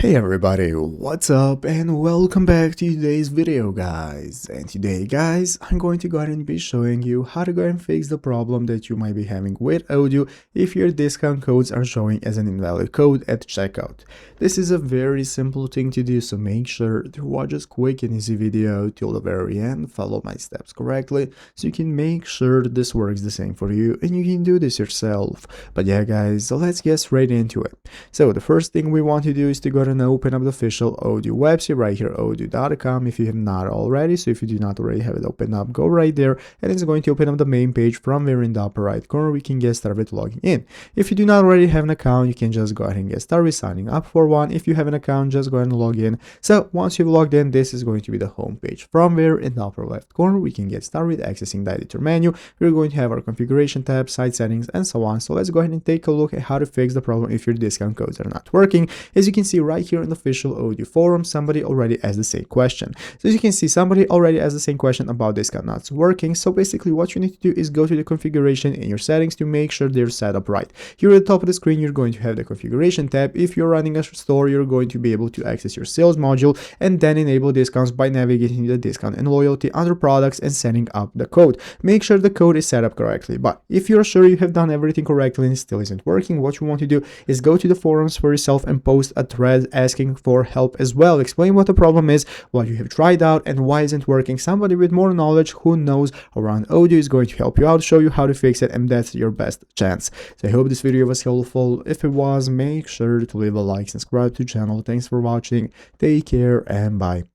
Hey everybody, what's up and welcome back to today's video guys. And today guys, I'm going to go ahead and be showing you how to go and fix the problem that you might be having with Odoo if your discount codes are showing as an invalid code at checkout. This is a very simple thing to do, so make sure to watch this quick and easy video till the very end, follow my steps correctly so you can make sure that this works the same for you and you can do this yourself. But yeah guys, so let's get straight into it. So the first thing we want to do is to go and open up the official Odoo website right here, odoo.com, if you have not already. So if you do not already have it open up, go right there and it's going to open up the main page. From there in the upper right corner we can get started logging in. If you do not already have an account, you can just go ahead and get started signing up for one. If you have an account, just go ahead and log in. So once you've logged in, this is going to be the home page. From there in the upper left corner we can get started accessing the editor menu. We're going to have our configuration tab, site settings, and so on. So let's go ahead and take a look at how to fix the problem if your discount codes are not working. As you can see right here in the official Odoo forum, somebody already asked the same question. So as you can see, somebody already asked the same question about discount not working. So basically what you need to do is go to the configuration in your settings to make sure they're set up right. Here at the top of the screen you're going to have the configuration tab. If you're running a store, you're going to be able to access your sales module and then enable discounts by navigating the discount and loyalty under products and setting up the code. Make sure the code is set up correctly. But if you're sure you have done everything correctly and it still isn't working, what you want to do is go to the forums for yourself and post a thread asking for help as well. Explain what the problem is, what you have tried out, and why isn't working. Somebody with more knowledge who knows around Odoo is going to help you out, show you how to fix it, and that's your best chance. So I hope this video was helpful. If it was, make sure to leave a like, subscribe to the channel. Thanks for watching. Take care and bye.